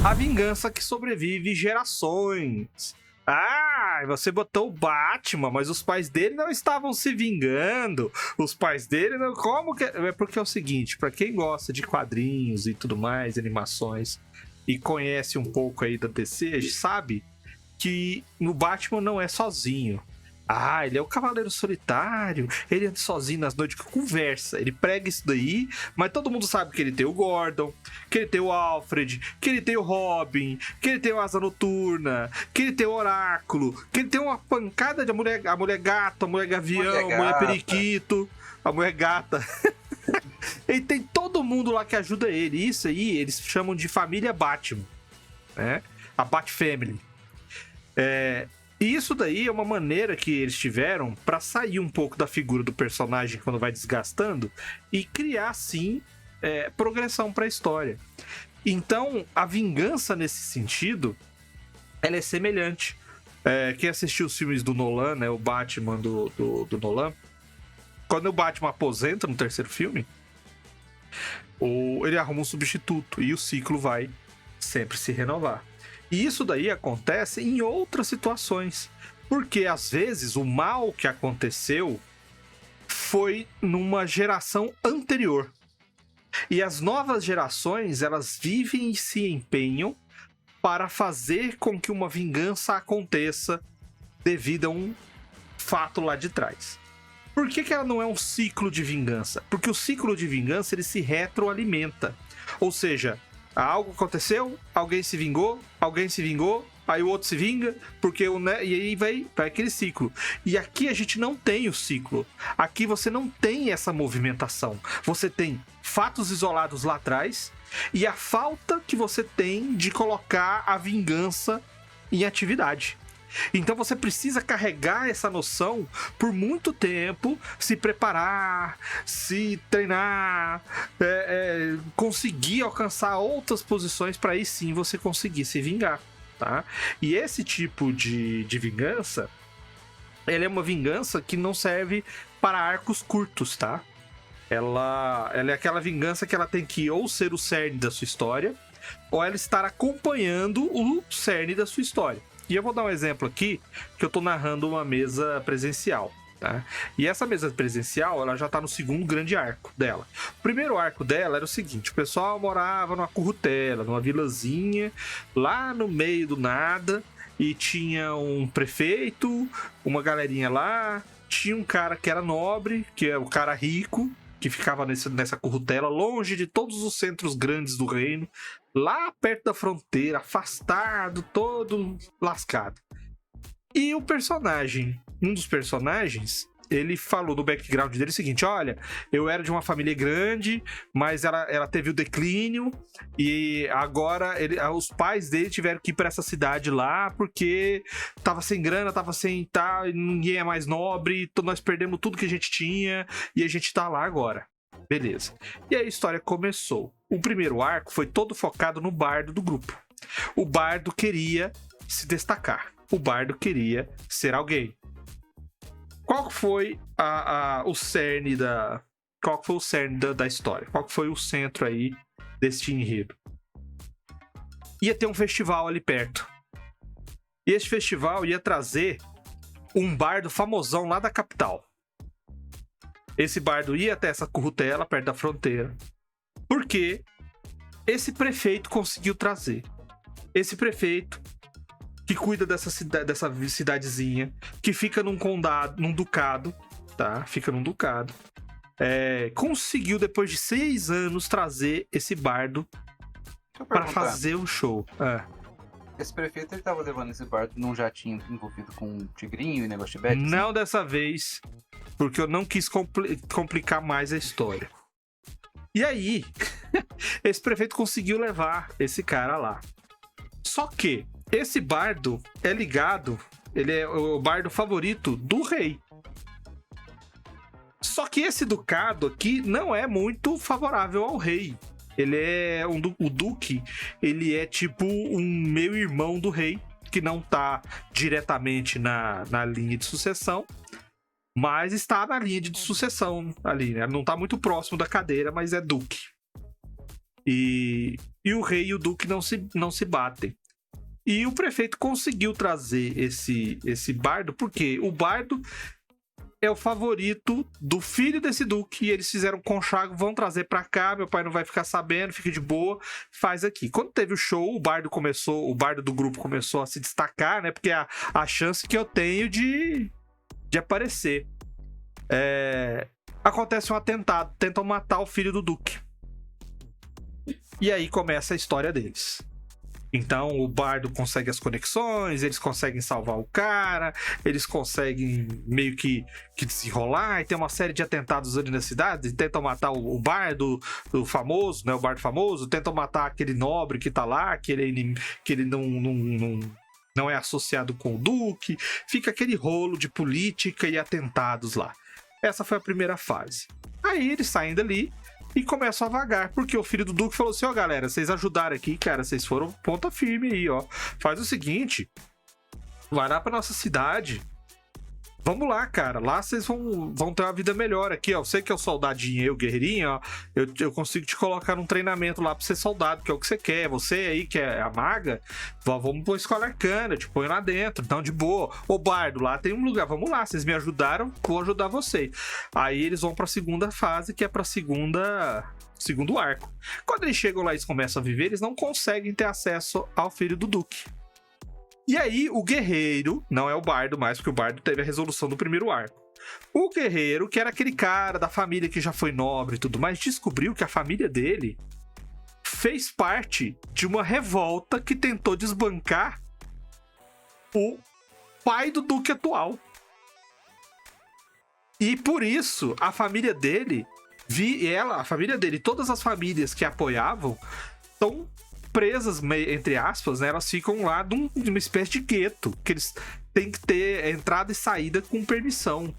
A vingança que sobrevive gerações. Ah, você botou o Batman, mas os pais dele não estavam se vingando. Os pais dele não. Como que. É porque é o seguinte: pra quem gosta de quadrinhos e tudo mais, animações, e conhece um pouco aí da DC, sabe que o Batman não é sozinho. Ah, ele é o Cavaleiro Solitário, ele anda sozinho nas noites, conversa, ele prega isso daí, mas todo mundo sabe que ele tem o Gordon, que ele tem o Alfred, que ele tem o Robin, que ele tem o Asa Noturna, que ele tem o Oráculo, que ele tem uma pancada de a mulher gato, a mulher gavião, a mulher periquito, a mulher gata. Ele tem todo mundo lá que ajuda ele. Isso aí eles chamam de família Batman, né? A Bat Family. E isso daí é uma maneira que eles tiveram para sair um pouco da figura do personagem quando vai desgastando e criar, sim, progressão para a história. Então, a vingança nesse sentido, ela é semelhante. Quem assistiu os filmes do Nolan, né, o Batman do Nolan, quando o Batman aposenta no terceiro filme, ele arruma um substituto e o ciclo vai sempre se renovar. E isso daí acontece em outras situações, porque às vezes o mal que aconteceu foi numa geração anterior. E as novas gerações, elas vivem e se empenham para fazer com que uma vingança aconteça devido a um fato lá de trás. Por que ela não é um ciclo de vingança? Porque o ciclo de vingança, ele se retroalimenta. Ou seja, algo aconteceu, alguém se vingou, aí o outro se vinga, porque e aí vai aquele ciclo. E aqui a gente não tem o ciclo. Aqui você não tem essa movimentação. Você tem fatos isolados lá atrás e a falta que você tem de colocar a vingança em atividade. Então você precisa carregar essa noção por muito tempo, se preparar, se treinar, conseguir alcançar outras posições para aí sim você conseguir se vingar, tá? E esse tipo de vingança, ela é uma vingança que não serve para arcos curtos, tá? Ela é aquela vingança que ela tem que ou ser o cerne da sua história, ou ela estar acompanhando o cerne da sua história. E eu vou dar um exemplo aqui, que eu tô narrando uma mesa presencial, tá? E essa mesa presencial, ela já tá no segundo grande arco dela. O primeiro arco dela era o seguinte: o pessoal morava numa currutela, numa vilazinha, lá no meio do nada, e tinha um prefeito, uma galerinha lá, tinha um cara que era nobre, que é o cara rico, que ficava nessa currutela, longe de todos os centros grandes do reino, lá perto da fronteira, afastado, todo lascado. E um dos personagens, ele falou no background dele o seguinte: olha, eu era de uma família grande, mas ela teve o declínio, e agora os pais dele tiveram que ir para essa cidade lá, porque tava sem grana, tava sem tal, ninguém é mais nobre, nós perdemos tudo que a gente tinha, e a gente tá lá agora. Beleza. E aí a história começou. O primeiro arco foi todo focado no bardo do grupo. O bardo queria se destacar. O bardo queria ser alguém. Qual foi o cerne da história? Qual foi o centro aí deste enredo? Ia ter um festival ali perto. E esse festival ia trazer um bardo famosão lá da capital. Esse bardo ia até essa currutela, perto da fronteira, porque esse prefeito conseguiu trazer. Esse prefeito que cuida dessa cidadezinha, que fica num condado, num ducado, tá? Fica num ducado. Conseguiu, depois de 6 anos, trazer esse bardo para fazer o show. Esse prefeito, ele tava levando esse bardo num jatinho envolvido com um tigrinho e negócio de bet? Não dessa vez, porque eu não quis complicar mais a história. E aí, esse prefeito conseguiu levar esse cara lá. Só que esse bardo é ligado, ele é o bardo favorito do rei. Só que esse ducado aqui não é muito favorável ao rei. Ele é o duque, ele é tipo um meio-irmão do rei, que não tá diretamente na linha de sucessão, mas está na linha de sucessão ali, né? Não tá muito próximo da cadeira, mas é duque. E o rei e o duque não se batem. E o prefeito conseguiu trazer esse bardo, porque o bardo é o favorito do filho desse duque, e eles fizeram conchago, vão trazer pra cá, meu pai não vai ficar sabendo, fica de boa, faz aqui. Quando teve o show, o bardo do grupo começou a se destacar, né, porque é a chance que eu tenho de aparecer. Acontece um atentado, tentam matar o filho do duque. E aí começa a história deles. Então o bardo consegue as conexões, eles conseguem salvar o cara, eles conseguem meio que desenrolar, e tem uma série de atentados ali na cidade, tentam matar o bardo, o famoso, né, o bardo famoso, tentam matar aquele nobre que tá lá, que ele não é associado com o duque, fica aquele rolo de política e atentados lá. Essa foi a primeira fase. Aí eles saem dali e começam a vagar, porque o filho do duque falou assim, ó, galera, vocês ajudaram aqui, cara, vocês foram ponta firme aí, ó. Faz o seguinte, vai lá pra nossa cidade, vamos lá, cara, lá vocês vão ter uma vida melhor aqui, ó. Você que é o soldadinho e o guerreirinho, ó, eu consigo te colocar num treinamento lá pra ser soldado, que é o que você quer. Você aí que é a maga, vamos pra escola arcana, eu te ponho lá dentro, então de boa. Ô bardo, lá tem um lugar, vamos lá, vocês me ajudaram, vou ajudar vocês. Aí eles vão pra segunda fase, que é pra segundo arco. Quando eles chegam lá e começam a viver, eles não conseguem ter acesso ao filho do duque. E aí, o guerreiro, não é o bardo mais, porque o bardo teve a resolução do primeiro arco. O guerreiro, que era aquele cara da família que já foi nobre e tudo mais, descobriu que a família dele fez parte de uma revolta que tentou desbancar o pai do duque atual. E por isso, a família dele, a família dele, todas as famílias que apoiavam, estão presas, entre aspas, né? Elas ficam lá de uma espécie de gueto, que eles têm que ter entrada e saída com permissão.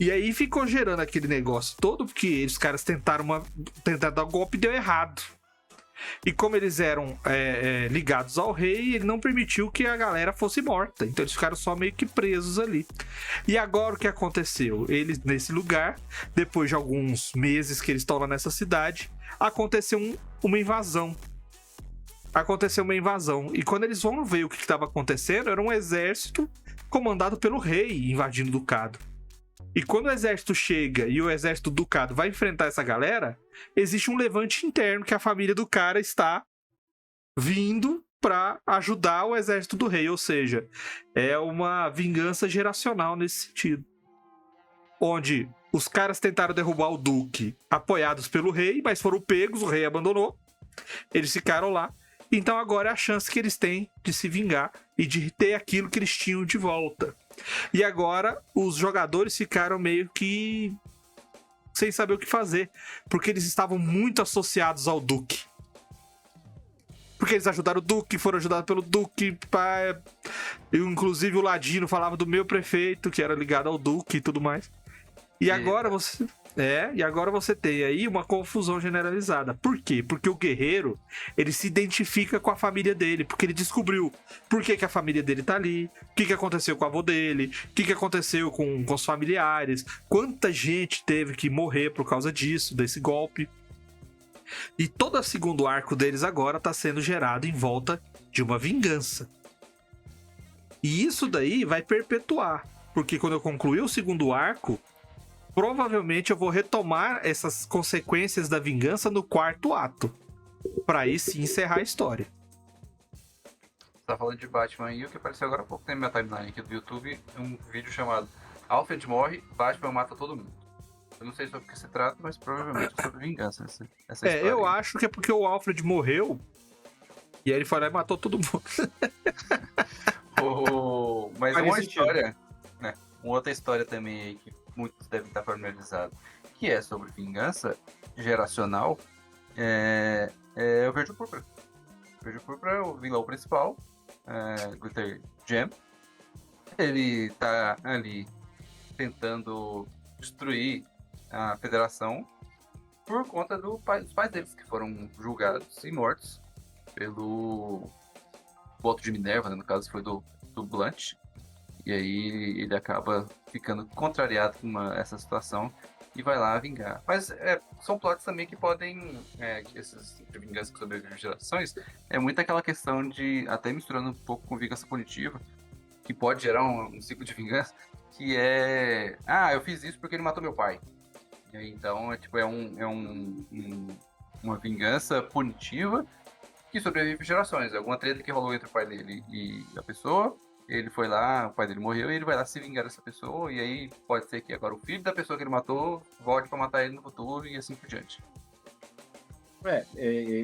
E aí ficou gerando aquele negócio todo, porque os caras tentaram dar um golpe e deu errado. E como eles eram ligados ao rei, ele não permitiu que a galera fosse morta. Então eles ficaram só meio que presos ali. E agora o que aconteceu? Eles, nesse lugar, depois de alguns meses que eles estão lá nessa cidade, aconteceu uma invasão. E quando eles vão ver o que estava acontecendo, era um exército comandado pelo rei invadindo o ducado. E quando o exército chega e o exército do ducado vai enfrentar essa galera, existe um levante interno que a família do cara está vindo para ajudar o exército do rei. Ou seja, é uma vingança geracional nesse sentido. Onde os caras tentaram derrubar o duque apoiados pelo rei, mas foram pegos, o rei abandonou. Eles ficaram lá. Então agora é a chance que eles têm de se vingar e de ter aquilo que eles tinham de volta. E agora os jogadores ficaram meio que sem saber o que fazer, porque eles estavam muito associados ao duque. Porque eles ajudaram o duque, foram ajudados pelo duque. Inclusive o Ladino falava do meu prefeito, que era ligado ao duque e tudo mais. E agora você tem aí uma confusão generalizada. Por quê? Porque o guerreiro, ele se identifica com a família dele, porque ele descobriu por que a família dele tá ali, o que aconteceu com o avô dele, o que aconteceu com os familiares, quanta gente teve que morrer por causa disso, desse golpe. E todo o segundo arco deles agora tá sendo gerado em volta de uma vingança. E isso daí vai perpetuar, porque quando eu concluir o segundo arco, provavelmente eu vou retomar essas consequências da vingança no quarto ato, pra aí sim encerrar a história. Você tá falando de Batman e o que apareceu agora há pouco tempo na minha timeline aqui do YouTube, um vídeo chamado Alfred morre, Batman mata todo mundo. Eu não sei sobre o que se trata, mas provavelmente é sobre vingança essa história. Eu acho que é porque o Alfred morreu e aí ele foi lá e matou todo mundo. Mas uma história, né? Uma outra história também aí que muitos devem estar familiarizados, que é sobre vingança geracional, é o Verde Púrpura. O Verde Púrpura é o vilão principal, Glitter Gem. Ele tá ali tentando destruir a Federação por conta dos pais deles, que foram julgados e mortos pelo voto de Minerva, né? No caso foi do Blunt. E aí ele acaba ficando contrariado com essa situação e vai lá vingar. Mas são plots também que podem, que esses de vingança que sobrevivem gerações, é muito aquela questão de, até misturando um pouco com vingança punitiva, que pode gerar um ciclo de vingança, que eu fiz isso porque ele matou meu pai. E aí, então, uma vingança punitiva que sobrevive gerações. Alguma treta que rolou entre o pai dele e a pessoa, ele foi lá, o pai dele morreu, e ele vai lá se vingar dessa pessoa, e aí pode ser que agora o filho da pessoa que ele matou volte pra matar ele no futuro, e assim por diante.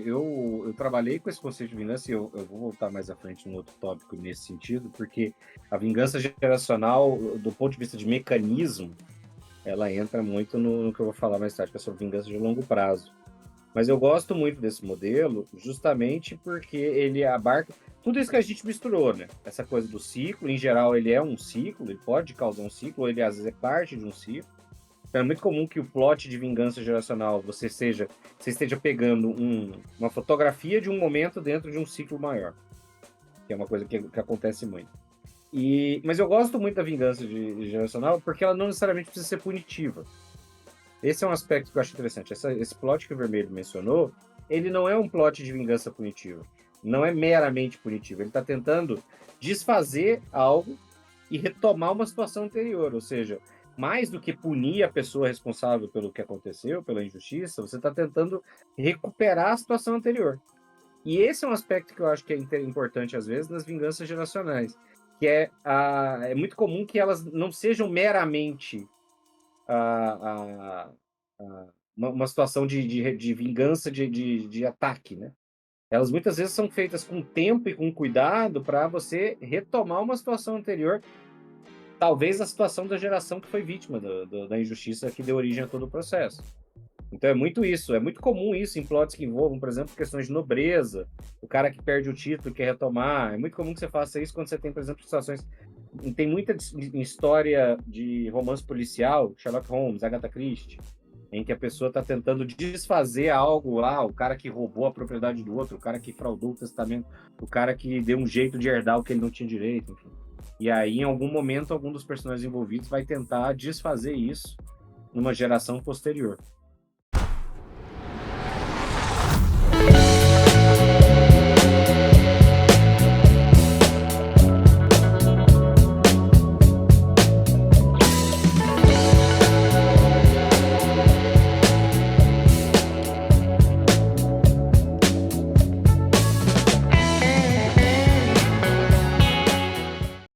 Eu trabalhei com esse conceito de vingança e eu vou voltar mais à frente num outro tópico nesse sentido, porque a vingança geracional, do ponto de vista de mecanismo, ela entra muito no que eu vou falar mais tarde, que é sobre vingança de longo prazo. Mas eu gosto muito desse modelo justamente porque ele abarca tudo isso que a gente misturou, né? Essa coisa do ciclo, em geral, ele é um ciclo, ele pode causar um ciclo, ou ele às vezes é parte de um ciclo. Então é muito comum que o plot de vingança geracional você esteja pegando uma fotografia de um momento dentro de um ciclo maior, que é uma coisa que acontece muito. Mas eu gosto muito da vingança geracional porque ela não necessariamente precisa ser punitiva. Esse é um aspecto que eu acho interessante. Esse plot que o Vermelho mencionou, ele não é um plot de vingança punitiva. Não é meramente punitivo. Ele está tentando desfazer algo e retomar uma situação anterior. Ou seja, mais do que punir a pessoa responsável pelo que aconteceu, pela injustiça, você está tentando recuperar a situação anterior. E esse é um aspecto que eu acho que é importante, às vezes, nas vinganças geracionais. Que é muito comum que elas não sejam meramente uma situação de vingança, de ataque, né? Elas muitas vezes são feitas com tempo e com cuidado para você retomar uma situação anterior, talvez a situação da geração que foi vítima da injustiça que deu origem a todo o processo. Então é muito isso, é muito comum isso em plots que envolvam, por exemplo, questões de nobreza, o cara que perde o título quer retomar, é muito comum que você faça isso quando você tem, por exemplo, situações... Tem muita história de romance policial, Sherlock Holmes, Agatha Christie, em que a pessoa está tentando desfazer algo lá, o cara que roubou a propriedade do outro, o cara que fraudou o testamento, o cara que deu um jeito de herdar o que ele não tinha direito, enfim. E aí, em algum momento, algum dos personagens envolvidos vai tentar desfazer isso numa geração posterior.